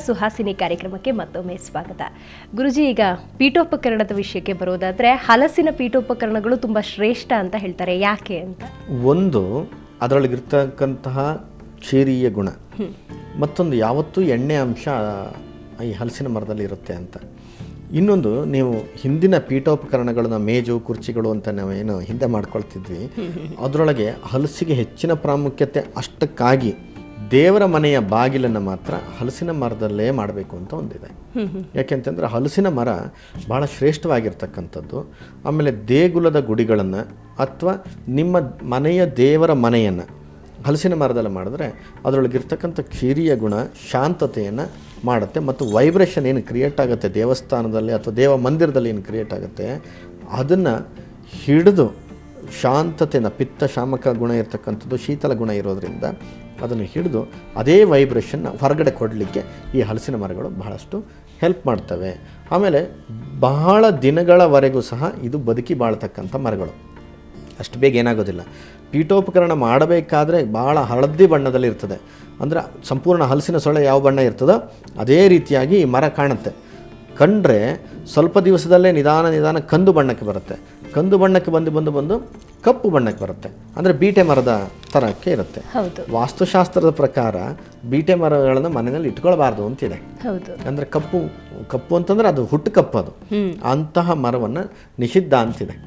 ಸುಹಾಸಿನಿ ಕಾರ್ಯಕ್ರಮಕ್ಕೆ ಮತ್ತೊಮ್ಮೆ ಸ್ವಾಗತ. ಗುರುಜಿ, ಈಗ ಪೀಠೋಪಕರಣದ ವಿಷಯಕ್ಕೆ ಬರೋದಾದ್ರೆ ಹಲಸಿನ ಪೀಠೋಪಕರಣಗಳು ತುಂಬ ಶ್ರೇಷ್ಠ ಅಂತ ಹೇಳ್ತಾರೆ, ಯಾಕೆ ಅಂತ? ಒಂದು, ಅದರೊಳಗಿರ್ತಕ್ಕಂತಹ ಕ್ಷೀರೀಯ ಗುಣ, ಮತ್ತೊಂದು ಯಾವತ್ತೂ ಎಣ್ಣೆ ಅಂಶ ಈ ಹಲಸಿನ ಮರದಲ್ಲಿ ಇರುತ್ತೆ ಅಂತ. ಇನ್ನೊಂದು, ನೀವು ಹಿಂದಿನ ಪೀಠೋಪಕರಣಗಳನ್ನ ಮೇಜು ಕುರ್ಚಿಗಳು ಅಂತ ನಾವೇನು ಹಿಂದೆ ಮಾಡ್ಕೊಳ್ತಿದ್ವಿ, ಅದರೊಳಗೆ ಹಲಸಿಗೆ ಹೆಚ್ಚಿನ ಪ್ರಾಮುಖ್ಯತೆ. ಅಷ್ಟಕ್ಕಾಗಿ ದೇವರ ಮನೆಯ ಬಾಗಿಲನ್ನು ಮಾತ್ರ ಹಲಸಿನ ಮರದಲ್ಲೇ ಮಾಡಬೇಕು ಅಂತ ಒಂದಿದೆ. ಯಾಕೆಂತಂದರೆ ಹಲಸಿನ ಮರ ಭಾಳ ಶ್ರೇಷ್ಠವಾಗಿರ್ತಕ್ಕಂಥದ್ದು. ಆಮೇಲೆ ದೇಗುಲದ ಗುಡಿಗಳನ್ನು ಅಥವಾ ನಿಮ್ಮ ಮನೆಯ ದೇವರ ಮನೆಯನ್ನು ಹಲಸಿನ ಮರದಲ್ಲಿ ಮಾಡಿದ್ರೆ ಅದರೊಳಗಿರ್ತಕ್ಕಂಥ ಕ್ಷೀರೀಯ ಗುಣ ಶಾಂತತೆಯನ್ನು ಮಾಡುತ್ತೆ. ಮತ್ತು ವೈಬ್ರೇಷನ್ ಏನು ಕ್ರಿಯೇಟ್ ಆಗುತ್ತೆ ದೇವಸ್ಥಾನದಲ್ಲಿ ಅಥವಾ ದೇವ ಮಂದಿರದಲ್ಲಿ ಏನು ಕ್ರಿಯೇಟ್ ಆಗುತ್ತೆ, ಅದನ್ನು ಹಿಡಿದು ಶಾಂತತೆಯನ್ನು, ಪಿತ್ತ ಶಾಮಕ ಗುಣ ಇರತಕ್ಕಂಥದ್ದು, ಶೀತಲ ಗುಣ ಇರೋದರಿಂದ ಅದನ್ನು ಹಿಡಿದು ಅದೇ ವೈಬ್ರೇಷನ್ನ ಹೊರಗಡೆ ಕೊಡಲಿಕ್ಕೆ ಈ ಹಲಸಿನ ಮರಗಳು ಬಹಳಷ್ಟು ಹೆಲ್ಪ್ ಮಾಡ್ತವೆ. ಆಮೇಲೆ ಬಹಳ ದಿನಗಳವರೆಗೂ ಸಹ ಇದು ಬದುಕಿ ಬಾಳ್ತಕ್ಕಂಥ ಮರಗಳು. ಅಷ್ಟು ಬೇಗ ಏನಾಗೋದಿಲ್ಲ. ಪೀಠೋಪಕರಣ ಮಾಡಬೇಕಾದ್ರೆ ಭಾಳ ಹಳದಿ ಬಣ್ಣದಲ್ಲಿ ಇರ್ತದೆ. ಅಂದರೆ ಸಂಪೂರ್ಣ ಹಲಸಿನ ಸೊಳ್ಳೆ ಯಾವ ಬಣ್ಣ ಇರ್ತದೋ ಅದೇ ರೀತಿಯಾಗಿ ಈ ಮರ ಕಾಣುತ್ತೆ. ಕಂಡ್ರೆ ಸ್ವಲ್ಪ ದಿವಸದಲ್ಲೇ ನಿಧಾನ ಕಂದು ಬಣ್ಣಕ್ಕೆ ಬರುತ್ತೆ. ಕಂದು ಬಣ್ಣಕ್ಕೆ ಬಂದು ಕಪ್ಪು ಬಣ್ಣಕ್ಕೆ ಬರುತ್ತೆ. ಅಂದರೆ ಬೀಟೆ ಮರದ ಥರಕ್ಕೆ ಇರುತ್ತೆ. ವಾಸ್ತುಶಾಸ್ತ್ರದ ಪ್ರಕಾರ ಬೀಟೆ ಮರಗಳನ್ನು ಮನೆಯಲ್ಲಿ ಇಟ್ಕೊಳ್ಬಾರ್ದು ಅಂತಿದೆ. ಅಂದರೆ ಕಪ್ಪು ಅಂತಂದರೆ ಅದು ಹುಟ್ಟು ಕಪ್ಪು, ಅದು ಅಂತಹ ಮರವನ್ನು ನಿಷಿದ್ಧ ಅಂತಿದೆ.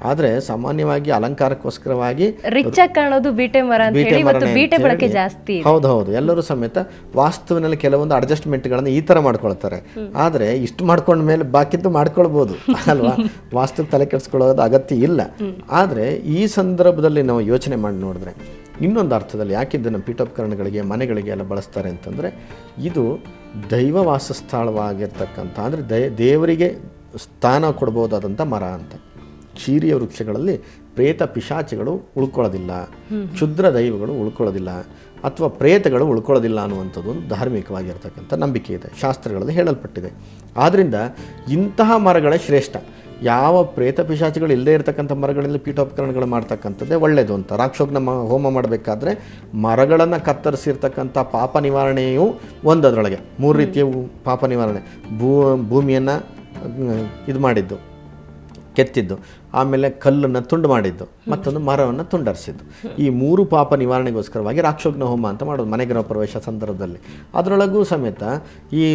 ಆದರೆ ಸಾಮಾನ್ಯವಾಗಿ ಅಲಂಕಾರಕ್ಕೋಸ್ಕರವಾಗಿ ರಿಚ್ ಆಗಿ ಕಾಣೋದು ಬೀಟೆ ಮರ ಅಂತ ಹೇಳಿ ಇವತ್ತು ಬೀಟೆ ಬಳಕೆ ಜಾಸ್ತಿ. ಹೌದು, ಎಲ್ಲರೂ ಸಮೇತ ವಾಸ್ತುವಿನಲ್ಲಿ ಕೆಲವೊಂದು ಅಡ್ಜಸ್ಟ್ಮೆಂಟ್ಗಳನ್ನು ಈ ಥರ ಮಾಡ್ಕೊಳ್ತಾರೆ. ಆದರೆ ಇಷ್ಟು ಮಾಡ್ಕೊಂಡ ಮೇಲೆ ಬಾಕಿದ್ದು ಮಾಡ್ಕೊಳ್ಬೋದು ಅಲ್ವಾ, ವಾಸ್ತುಕ್ಕೆ ತಲೆ ಕೆಡಿಸ್ಕೊಳ್ಳೋದು ಅಗತ್ಯ ಇಲ್ಲ. ಆದರೆ ಈ ಸಂದರ್ಭದಲ್ಲಿ ನಾವು ಯೋಚನೆ ಮಾಡಿ ನೋಡಿದ್ರೆ ಇನ್ನೊಂದು ಅರ್ಥದಲ್ಲಿ ಯಾಕೆ ಇದನ್ನು ಪೀಠೋಪಕರಣಗಳಿಗೆ ಮನೆಗಳಿಗೆ ಎಲ್ಲ ಬಳಸ್ತಾರೆ ಅಂತಂದರೆ, ಇದು ದೈವ ವಾಸಸ್ಥಳವಾಗಿರ್ತಕ್ಕಂಥ, ಅಂದರೆ ದೇವರಿಗೆ ಸ್ಥಾನ ಕೊಡ್ಬೋದಾದಂಥ ಮರ ಅಂತ. ಕ್ಷೀರಿಯ ವೃಕ್ಷಗಳಲ್ಲಿ ಪ್ರೇತ ಪಿಶಾಚಿಗಳು ಉಳ್ಕೊಳ್ಳೋದಿಲ್ಲ, ಕ್ಷುದ್ರ ದೈವಗಳು ಉಳ್ಕೊಳ್ಳೋದಿಲ್ಲ, ಅಥವಾ ಪ್ರೇತಗಳು ಉಳ್ಕೊಳ್ಳೋದಿಲ್ಲ ಅನ್ನುವಂಥದ್ದು ಒಂದು ಧಾರ್ಮಿಕವಾಗಿರ್ತಕ್ಕಂಥ ನಂಬಿಕೆ ಇದೆ, ಶಾಸ್ತ್ರಗಳಲ್ಲಿ ಹೇಳಲ್ಪಟ್ಟಿದೆ. ಆದ್ದರಿಂದ ಇಂತಹ ಮರಗಳೇ ಶ್ರೇಷ್ಠ. ಯಾವ ಪ್ರೇತ ಪಿಶಾಚಿಗಳು ಇಲ್ಲದೇ ಇರತಕ್ಕಂಥ ಮರಗಳಲ್ಲಿ ಪೀಠೋಪಕರಣಗಳು ಮಾಡ್ತಕ್ಕಂಥದ್ದೇ ಒಳ್ಳೆಯದು ಅಂತ. ರಾಕ್ಷೋಗ್ನ ಹೋಮ ಮಾಡಬೇಕಾದ್ರೆ ಮರಗಳನ್ನು ಕತ್ತರಿಸಿರ್ತಕ್ಕಂಥ ಪಾಪ ನಿವಾರಣೆಯೂ ಒಂದು. ಅದರೊಳಗೆ 3 ರೀತಿಯ ಪಾಪ ನಿವಾರಣೆ: ಭೂಮಿಯನ್ನು ಇದು ಮಾಡಿದ್ದು, ಕೆತ್ತಿದ್ದು, ಆಮೇಲೆ ಕಲ್ಲನ್ನು ತುಂಡು ಮಾಡಿದ್ದು, ಮತ್ತೊಂದು ಮರವನ್ನು ತುಂಡರಿಸಿದ್ದು. ಈ 3 ಪಾಪ ನಿವಾರಣೆಗೋಸ್ಕರವಾಗಿ ರಾಕ್ಷೋಗ್ನ ಹೋಮ ಅಂತ ಮಾಡೋದು ಮನೆಗೃಹ ಪ್ರವೇಶ ಸಂದರ್ಭದಲ್ಲಿ. ಅದರೊಳಗೂ ಸಮೇತ ಈ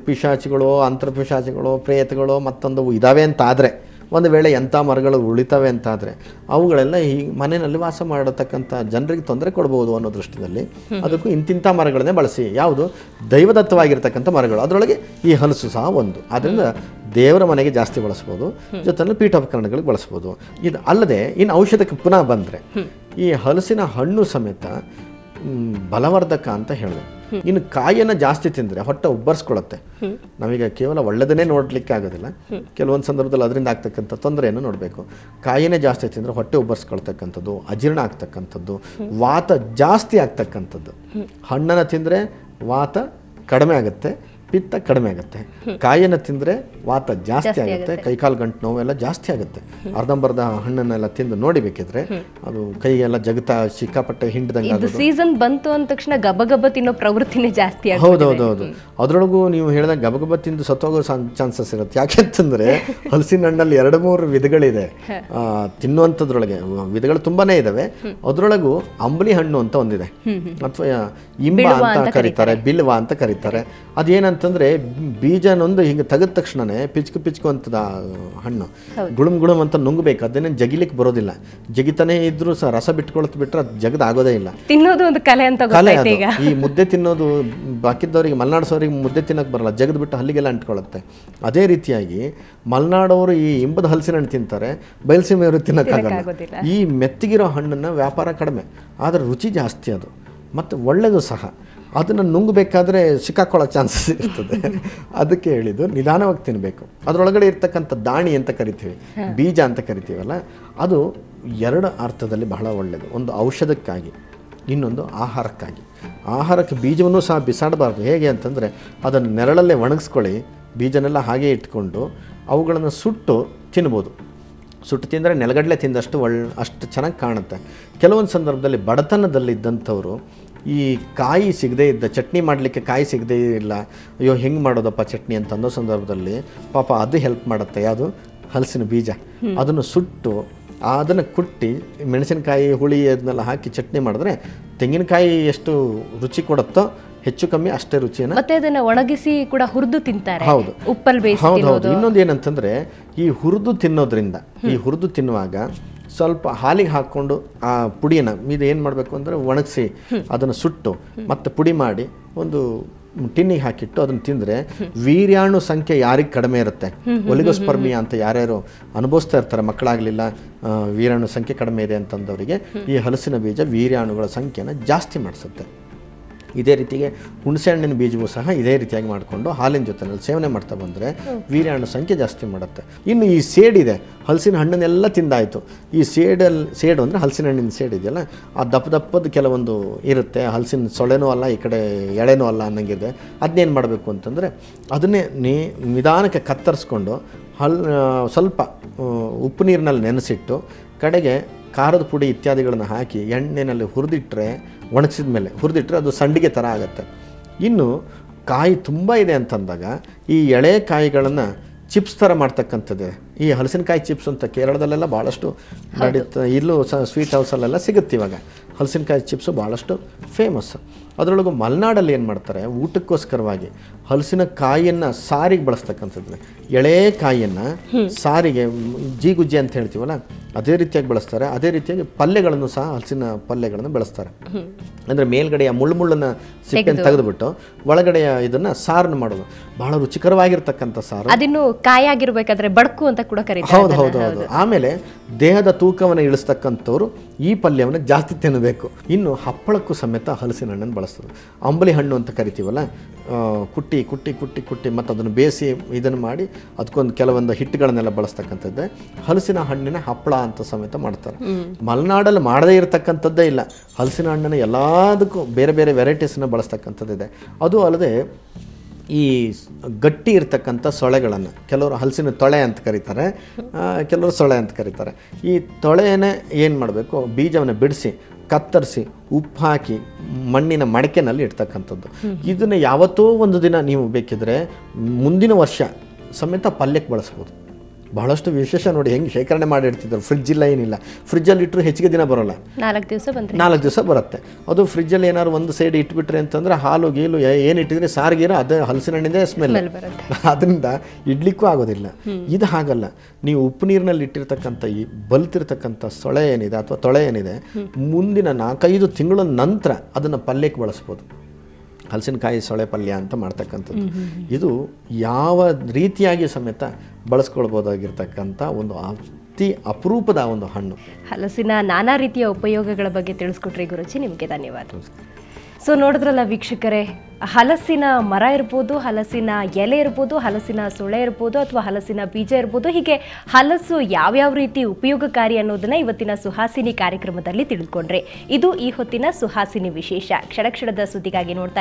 ಪಿಶಾಚಿಗಳು, ಅಂತರ್ಪಿಶಾಚಿಗಳು, ಪ್ರೇತಗಳು ಮತ್ತೊಂದು ಇದ್ದಾವೆ ಅಂತಾದರೆ, ಒಂದು ವೇಳೆ ಎಂಥ ಮರಗಳು ಉಳಿತವೆ ಅಂತಾದರೆ ಅವುಗಳೆಲ್ಲ ಈ ಮನೆಯಲ್ಲಿ ವಾಸ ಮಾಡತಕ್ಕಂಥ ಜನರಿಗೆ ತೊಂದರೆ ಕೊಡ್ಬೋದು ಅನ್ನೋ ದೃಷ್ಟಿಯಲ್ಲಿ ಅದಕ್ಕೂ ಇಂತಿಂಥ ಮರಗಳನ್ನೇ ಬಳಸಿ. ಯಾವುದು ದೈವದತ್ತವಾಗಿರ್ತಕ್ಕಂಥ ಮರಗಳು, ಅದರೊಳಗೆ ಈ ಹಲಸು ಸಹ ಒಂದು. ಆದ್ದರಿಂದ ದೇವರ ಮನೆಗೆ ಜಾಸ್ತಿ ಬಳಸ್ಬೋದು, ಜೊತೆಯಲ್ಲಿ ಪೀಠೋಪಕರಣಗಳಿಗೆ ಬಳಸ್ಬೋದು. ಇದು ಅಲ್ಲದೆ ಇನ್ನು ಔಷಧಕ್ಕೆ ಪುನಃ ಬಂದರೆ ಈ ಹಲಸಿನ ಹಣ್ಣು ಸಮೇತ ಬಲವರ್ಧಕ ಅಂತ ಹೇಳಿದೆ. ಇನ್ನು ಕಾಯಿಯನ್ನು ಜಾಸ್ತಿ ತಿಂದರೆ ಹೊಟ್ಟೆ ಉಬ್ಬರಿಸ್ಕೊಳ್ಳುತ್ತೆ. ನಾವೀಗ ಕೇವಲ ಒಳ್ಳೆದನ್ನೇ ನೋಡಲಿಕ್ಕೆ ಆಗೋದಿಲ್ಲ, ಕೆಲವೊಂದು ಸಂದರ್ಭದಲ್ಲಿ ಅದರಿಂದ ಆಗ್ತಕ್ಕಂಥ ತೊಂದರೆಯನ್ನು ನೋಡಬೇಕು. ಕಾಯಿನೇ ಜಾಸ್ತಿ ತಿಂದರೆ ಹೊಟ್ಟೆ ಉಬ್ಬರಿಸ್ಕೊಳ್ತಕ್ಕಂಥದ್ದು, ಅಜೀರ್ಣ ಆಗ್ತಕ್ಕಂಥದ್ದು, ವಾತ ಜಾಸ್ತಿ ಆಗ್ತಕ್ಕಂಥದ್ದು. ಹಣ್ಣನ್ನು ತಿಂದರೆ ವಾತ ಕಡಿಮೆ ಆಗುತ್ತೆ, ಪಿತ್ತ ಕಡಿಮೆ ಆಗುತ್ತೆ. ಕಾಯಿಯನ್ನು ತಿಂದರೆ ವಾತ ಜಾಸ್ತಿ ಆಗುತ್ತೆ, ಕೈಕಾಲು ಗಂಟು ನೋವೆಲ್ಲ ಜಾಸ್ತಿ ಆಗುತ್ತೆ. ಅರ್ಧಂಬರ್ಧ ಹಣ್ಣನ್ನೆಲ್ಲ ತಿಂದು ನೋಡಿಬೇಕಿದ್ರೆ ಅದು ಕೈಯೆಲ್ಲ ಜಗತ್ತ ಸಿಕ್ಕಾಪಟ್ಟೆ ಹಿಂಡ್ದಂಗೆ. ಸೀಸನ್ ಬಂತು ಅಂದ ತಕ್ಷಣ ಗಬಗಬ ತಿನ್ನೋ ಪ್ರವೃತ್ತಿನೇ ಜಾಸ್ತಿ. ಹೌದೌದು. ಅದರೊಳಗೂ ನೀವು ಹೇಳಿದಾಗ ಗಬಗಬ ತಿಂದು ಸತ್ತೋಗೋ ಚಾನ್ಸಸ್ ಇರುತ್ತೆ. ಯಾಕೆಂತಂದರೆ ಹಲಸಿನ ಹಣ್ಣಲ್ಲಿ 2-3 ವಿಧಗಳಿದೆ ತಿನ್ನುವಂಥದ್ರೊಳಗೆ. ವಿಧಗಳು ತುಂಬಾನೇ ಇದಾವೆ. ಅದರೊಳಗೂ ಅಂಬಲಿ ಹಣ್ಣು ಅಂತ ಒಂದಿದೆ, ಅಥವಾ ಇಂಬ ಅಂತ ಕರೀತಾರೆ, ಬಿಲ್ವ ಅಂತ ಕರೀತಾರೆ. ಅದೇನಂತಂದ್ರೆ ಬೀಜನೊಂದು ಹಿಂಗೆ ತೆಗೆದ ತಕ್ಷಣನೇ ಪಿಚ್ಕು ಅಂತದ ಹಣ್ಣು ಗುಳುಮ್ ಅಂತ ನುಂಗಬೇಕು. ಅದನ್ನೇ ಜಗಿಲಿಕ್ಕೆ ಬರೋದಿಲ್ಲ. ಜಗಿತಾನೆ ಇದ್ರೂ ಸಹ ರಸ ಬಿಟ್ರೆ ಅದು ಜಗದ ಆಗೋದೇ ಇಲ್ಲ. ತಿನ್ನೋದು ಒಂದು ಕಲೆ ಅಂತ. ಈ ಮುದ್ದೆ ತಿನ್ನೋದು ಬಾಕಿದ್ದವರಿಗೆ, ಮಲೆನಾಡ್ಸೋರಿಗೆ ಮುದ್ದೆ ತಿನ್ನೋಕೆ ಬರಲ್ಲ, ಜಗದ್ ಬಿಟ್ಟು ಹಲ್ಲಿಗೆಲ್ಲ ಅಂಟ್ಕೊಳ್ಳುತ್ತೆ. ಅದೇ ರೀತಿಯಾಗಿ ಮಲೆನಾಡವರು ಈ ಇಂಬದ ಹಲಸಿನ ಹಣ್ಣು ತಿಂತಾರೆ, ಬಯಲುಸೀಮೆಯವರು ತಿನ್ನೋಕ್ಕಾಗಲ್ಲ. ಈ ಮೆತ್ತಗಿರೋ ಹಣ್ಣನ್ನು ವ್ಯಾಪಾರ ಕಡಿಮೆ, ಆದರೆ ರುಚಿ ಜಾಸ್ತಿ ಅದು, ಮತ್ತು ಒಳ್ಳೆಯದು ಸಹ. ಅದನ್ನು ನುಂಗಬೇಕಾದ್ರೆ ಸಿಕ್ಕಾಕೊಳ್ಳೋ ಚಾನ್ಸಸ್ ಇರ್ತದೆ. ಅದಕ್ಕೆ ಹೇಳಿದ್ದು ನಿಧಾನವಾಗಿ ತಿನ್ನಬೇಕು. ಅದರೊಳಗಡೆ ಇರ್ತಕ್ಕಂಥ ದಾಣಿ ಅಂತ ಕರಿತೀವಿ, ಬೀಜ ಅಂತ ಕರಿತೀವಲ್ಲ, ಅದು 2 ಅರ್ಥದಲ್ಲಿ ಬಹಳ ಒಳ್ಳೆಯದು. ಒಂದು ಔಷಧಕ್ಕಾಗಿ, ಇನ್ನೊಂದು ಆಹಾರಕ್ಕಾಗಿ. ಆಹಾರಕ್ಕೆ ಬೀಜವನ್ನು ಸಹ ಬಿಸಾಡಬಾರ್ದು. ಹೇಗೆ ಅಂತಂದರೆ ಅದನ್ನು ನೆರಳಲ್ಲೇ ಒಣಗಿಸ್ಕೊಳ್ಳಿ, ಬೀಜನೆಲ್ಲ ಹಾಗೆ ಇಟ್ಕೊಂಡು ಅವುಗಳನ್ನು ಸುಟ್ಟು ತಿನ್ಬೋದು. ಸುಟ್ಟು ತಿಂದರೆ ನೆಲಗಡಲೆ ತಿಂದಷ್ಟು ಅಷ್ಟು ಚೆನ್ನಾಗಿ ಕಾಣುತ್ತೆ. ಕೆಲವೊಂದು ಸಂದರ್ಭದಲ್ಲಿ ಬಡತನದಲ್ಲಿದ್ದಂಥವರು ಈ ಕಾಯಿ ಸಿಗದೇ ಇದ್ದ ಚಟ್ನಿ ಮಾಡಲಿಕ್ಕೆ ಕಾಯಿ ಸಿಗದೇ ಇಲ್ಲ, ಅಯ್ಯೋ ಹೆಂಗೆ ಮಾಡೋದಪ್ಪ ಚಟ್ನಿ ಅಂತ ಅನ್ನೋ ಸಂದರ್ಭದಲ್ಲಿ ಪಾಪ ಅದು ಹೆಲ್ಪ್ ಮಾಡುತ್ತೆ. ಯಾವುದು ಹಲಸಿನ ಬೀಜ, ಅದನ್ನು ಸುಟ್ಟು ಅದನ್ನು ಕುಟ್ಟಿ ಮೆಣಸಿನಕಾಯಿ ಹುಳಿ ಅದನ್ನೆಲ್ಲ ಹಾಕಿ ಚಟ್ನಿ ಮಾಡಿದ್ರೆ ತೆಂಗಿನಕಾಯಿ ಎಷ್ಟು ರುಚಿ ಕೊಡುತ್ತೋ ಹೆಚ್ಚು ಕಮ್ಮಿ ಅಷ್ಟೇ ರುಚಿಯನ್ನು. ಮತ್ತೆ ಅದನ್ನ ಒಣಗಿಸಿ ಕೂಡ ಹುರಿದು ತಿಂತಾರೆ. ಹೌದು, ಉಪ್ಪಲ್ಲಿ ಬೇಯಿಸಿ. ಹೌದು. ಇನ್ನೊಂದು ಏನಂತಂದ್ರೆ ಈ ಹುರಿದು ತಿನ್ನೋದ್ರಿಂದ, ಈ ಹುರಿದು ತಿನ್ನುವಾಗ ಸ್ವಲ್ಪ ಹಾಲಿಗೆ ಹಾಕ್ಕೊಂಡು ಆ ಪುಡಿಯನ್ನು ಇದು ಏನು ಮಾಡಬೇಕು ಅಂದರೆ ಒಣಗಿಸಿ ಅದನ್ನು ಸುಟ್ಟು ಮತ್ತೆ ಪುಡಿ ಮಾಡಿ ಒಂದು ಟಿನ್ನಿಗೆ ಹಾಕಿಟ್ಟು ಅದನ್ನು ತಿಂದರೆ ವೀರ್ಯಾಣು ಸಂಖ್ಯೆ ಯಾರಿಗೆ ಕಡಿಮೆ ಇರುತ್ತೆ, ಒಲಿಗೋಸ್ಪರ್ಮಿಯಾ ಅಂತ ಯಾರ್ಯಾರು ಅನುಭವಿಸ್ತಾ ಇರ್ತಾರೆ, ಮಕ್ಕಳಾಗಲಿಲ್ಲ ವೀರ್ಯಾಣು ಸಂಖ್ಯೆ ಕಡಿಮೆ ಇದೆ ಅಂತಂದವರಿಗೆ ಈ ಹಲಸಿನ ಬೀಜ ವೀರ್ಯಾಣುಗಳ ಸಂಖ್ಯೆನ ಜಾಸ್ತಿ ಮಾಡಿಸುತ್ತೆ. ಇದೇ ರೀತಿಗೆ ಹುಣಸೆಹಣ್ಣಿನ ಬೀಜವೂ ಸಹ ಇದೇ ರೀತಿಯಾಗಿ ಮಾಡಿಕೊಂಡು ಹಾಲಿನ ಜೊತೆನಲ್ಲಿ ಸೇವನೆ ಮಾಡ್ತಾ ಬಂದರೆ ವೀರ್ಯಾಣು ಸಂಖ್ಯೆ ಜಾಸ್ತಿ ಮಾಡುತ್ತೆ. ಇನ್ನು ಈ ಸೇಡಿದೆ, ಹಲಸಿನ ಹಣ್ಣನ್ನೆಲ್ಲ ತಿಂದಾಯಿತು. ಈ ಸೇಡು ಅಂದರೆ ಹಲಸಿನ ಹಣ್ಣಿನ ಸೇಡು ಇದೆಯಲ್ಲ, ಆ ದಪ್ಪದ ಕೆಲವೊಂದು ಇರುತ್ತೆ, ಹಲಸಿನ ಸೊಳೆನೂ ಅಲ್ಲ ಈ ಕಡೆ ಎಳೆನೂ ಅಲ್ಲ ಅನ್ನಂಗಿದೆ. ಅದನ್ನೇನು ಮಾಡಬೇಕು ಅಂತಂದರೆ ಅದನ್ನೇ ನಿಧಾನಕ್ಕೆ ಕತ್ತರಿಸ್ಕೊಂಡು ಸ್ವಲ್ಪ ಉಪ್ಪು ನೀರಿನಲ್ಲಿ ನೆನೆಸಿಟ್ಟು ಕಡೆಗೆ ಖಾರದ ಪುಡಿ ಇತ್ಯಾದಿಗಳನ್ನು ಹಾಕಿ ಎಣ್ಣೆಯಲ್ಲಿ ಹುರಿದಿಟ್ಟರೆ, ಒಣಗಿಸಿದ ಮೇಲೆ ಹುರಿದಿಟ್ಟರೆ ಅದು ಸಂಡಿಗೆ ಥರ ಆಗುತ್ತೆ. ಇನ್ನು ಕಾಯಿ ತುಂಬ ಇದೆ ಅಂತಂದಾಗ ಈ ಎಳೆ ಕಾಯಿಗಳನ್ನು ಚಿಪ್ಸ್ ಥರ ಮಾಡ್ತಕ್ಕಂಥದ್ದೇ. ಈ ಹಲಸಿನಕಾಯಿ ಚಿಪ್ಸ್ ಅಂತ ಕೇರಳದಲ್ಲೆಲ್ಲ ಭಾಳಷ್ಟು ನಡೀತಾ, ಇಲ್ಲೂ ಸ್ವೀಟ್ ಹೌಸಲ್ಲೆಲ್ಲ ಸಿಗುತ್ತೆ ಇವಾಗ. ಹಲಸಿನಕಾಯಿ ಚಿಪ್ಸು ಭಾಳಷ್ಟು ಫೇಮಸ್. ಅದರೊಳಗೂ ಮಲೆನಾಡಲ್ಲಿ ಏನು ಮಾಡ್ತಾರೆ, ಊಟಕ್ಕೋಸ್ಕರವಾಗಿ ಹಲಸಿನ ಕಾಯಿಯನ್ನು ಸಾರಿಗೆ ಬಳಸ್ತಕ್ಕಂಥದ್ದು. ಎಳೆ ಕಾಯಿಯನ್ನು ಸಾರಿಗೆ ಜೀಗುಜ್ಜೆ ಅಂತ ಹೇಳ್ತೀವಲ್ಲ ಅದೇ ರೀತಿಯಾಗಿ ಬಳಸ್ತಾರೆ. ಅದೇ ರೀತಿಯಾಗಿ ಪಲ್ಯಗಳನ್ನು ಸಹ ಹಲಸಿನ ಪಲ್ಯಗಳನ್ನು ಬೆಳೆಸ್ತಾರೆ. ಅಂದರೆ ಮೇಲ್ಗಡೆಯ ಮುಳ್ಳುನ್ನು ಸಿಪ್ಪೆಯನ್ನು ತೆಗೆದುಬಿಟ್ಟು ಒಳಗಡೆಯ ಇದನ್ನು ಸಾರನ್ನು ಮಾಡೋದು. ಬಹಳ ರುಚಿಕರವಾಗಿರ್ತಕ್ಕಂಥ ಸಾರು. ಅದನ್ನು ಕಾಯಾಗಿರ್ಬೇಕಾದ್ರೆ ಬಡ್ಕು ಅಂತ ಕೂಡ ಕರೀತಾರೆ. ಹೌದು. ಆಮೇಲೆ ದೇಹದ ತೂಕವನ್ನು ಇಳಿಸ್ತಕ್ಕಂಥವ್ರು ಈ ಪಲ್ಯವನ್ನು ಜಾಸ್ತಿ ತಿನ್ನಬೇಕು. ಇನ್ನು ಹಪ್ಪಳಕ್ಕೂ ಸಮೇತ ಹಲಸಿನ ಹಣ್ಣನ್ನು ಬಳಸ್ತದೆ. ಅಂಬಲಿ ಹಣ್ಣು ಅಂತ ಕರಿತೀವಲ್ಲ, ಕುಟ್ಟಿ ಕುಟ್ಟಿ ಕುಟ್ಟಿ ಕುಟ್ಟಿ ಮತ್ತು ಅದನ್ನು ಬೇಯಿಸಿ ಇದನ್ನು ಮಾಡಿ ಅದಕ್ಕೊಂದು ಕೆಲವೊಂದು ಹಿಟ್ಟುಗಳನ್ನೆಲ್ಲ ಬಳಸ್ತಕ್ಕಂಥದ್ದೇ ಹಲಸಿನ ಹಣ್ಣಿನ ಹಪ್ಪಳ ಅಂತ ಸಮೇತ ಮಾಡ್ತಾರೆ. ಮಲೆನಾಡಲ್ಲಿ ಮಾಡದೇ ಇರತಕ್ಕಂಥದ್ದೇ ಇಲ್ಲ. ಹಲಸಿನ ಹಣ್ಣನ್ನು ಎಲ್ಲದಕ್ಕೂ ಬೇರೆ ಬೇರೆ ವೆರೈಟೀಸನ್ನ ಬಳಸ್ತಕ್ಕಂಥದ್ದಿದೆ. ಅದು ಅಲ್ಲದೆ ಈ ಗಟ್ಟಿ ಇರ್ತಕ್ಕಂಥ ಸೊಳೆಗಳನ್ನು ಕೆಲವರು ಹಲಸಿನ ತೊಳೆ ಅಂತ ಕರೀತಾರೆ, ಕೆಲವರು ಸೊಳೆ ಅಂತ ಕರೀತಾರೆ. ಈ ತೊಳೆಯನ್ನೇ ಏನು ಮಾಡಬೇಕು, ಬೀಜವನ್ನು ಬಿಡಿಸಿ ಕತ್ತರಿಸಿ ಉಪ್ಪು ಹಾಕಿ ಮಣ್ಣಿನ ಮಡಕೆನಲ್ಲಿ ಇಡ್ತಕ್ಕಂಥದ್ದು. ಇದನ್ನು ಯಾವತ್ತೋ ಒಂದು ದಿನ ನೀವು ಬೇಕಿದ್ರೆ ಮುಂದಿನ ವರ್ಷ ಸಮೇತ ಪಲ್ಯಕ್ಕೆ ಬಳಸ್ಬೋದು. ಬಹಳಷ್ಟು ವಿಶೇಷ ನೋಡಿ ಹೆಂಗೆ ಶೇಖರಣೆ ಮಾಡಿ ಇಡ್ತಿದ್ರು. ಫ್ರಿಜ್ ಇಲ್ಲ, ಏನಿಲ್ಲ. ಫ್ರಿಜ್ಜಲ್ಲಿ ಇಟ್ಟರು ಹೆಚ್ಚಿಗೆ ದಿನ ಬರೋಲ್ಲ, 4 ದಿವಸ ಬರುತ್ತೆ. ಅದು ಫ್ರಿಜ್ಜಲ್ಲಿ ಏನಾದ್ರು ಒಂದು ಸೈಡ್ ಇಟ್ಬಿಟ್ರೆ ಅಂತಂದರೆ ಹಾಲು ಗೀಲು ಏನು ಇಟ್ಟಿದ್ರೆ ಸಾರಿಗೀರೋ ಅದೇ ಹಲಸಿನ ಹಣ್ಣಿಂದೇ ಸ್ಮೆಲ್, ಅದರಿಂದ ಇಡ್ಲಿಕ್ಕೂ ಆಗೋದಿಲ್ಲ. ಇದು ಹಾಗಲ್ಲ. ನೀವು ಉಪ್ಪು ನೀರಿನಲ್ಲಿ ಇಟ್ಟಿರ್ತಕ್ಕಂಥ ಈ ಬಲ್ತಿರ್ತಕ್ಕಂಥ ಸೊಳೆ ಏನಿದೆ ಅಥವಾ ತೊಳೆ ಏನಿದೆ, ಮುಂದಿನ 4-5 ತಿಂಗಳ ನಂತರ ಅದನ್ನು ಪಲ್ಯಕ್ಕೆ ಬಳಸ್ಬೋದು. ಹಲಸಿನಕಾಯಿ ಸೊಳೆ ಪಲ್ಯ ಅಂತ ಮಾಡ್ತಕ್ಕಂಥದ್ದು. ಇದು ಯಾವ ರೀತಿಯಾಗಿ ಸಮೇತ ಬಳಸ್ಕೊಳ್ಬೋದಾಗಿರ್ತಕ್ಕಂಥ ಒಂದು ಅತಿ ಅಪರೂಪದ ಒಂದು ಹಣ್ಣು. ಹಲಸಿನ ನಾನಾ ರೀತಿಯ ಉಪಯೋಗಗಳ ಬಗ್ಗೆ ತಿಳಿಸ್ಕೊಟ್ರಿ ಗುರುಜಿ, ನಿಮಗೆ ಧನ್ಯವಾದ. ಸೊ ನೋಡಿದ್ರಲ್ಲ ವೀಕ್ಷಕರೇ, ಹಲಸಿನ ಮರ ಇರ್ಬೋದು, ಹಲಸಿನ ಎಲೆ ಇರ್ಬೋದು, ಹಲಸಿನ ಸೊಳೆ ಇರ್ಬೋದು ಅಥವಾ ಹಲಸಿನ ಬೀಜ ಇರ್ಬೋದು, ಹೀಗೆ ಹಲಸು ಯಾವ್ಯಾವ ರೀತಿ ಉಪಯೋಗಕಾರಿ ಅನ್ನೋದನ್ನ ಇವತ್ತಿನ ಸುಹಾಸಿನಿ ಕಾರ್ಯಕ್ರಮದಲ್ಲಿ ತಿಳ್ಕೊಂಡ್ರೆ. ಇದು ಈ ಹೊತ್ತಿನ ಸುಹಾಸಿನಿ ವಿಶೇಷ. ಕ್ಷಣ ಕ್ಷಣದ ಸುದ್ದಿಗಾಗಿ ನೋಡ್ತಾ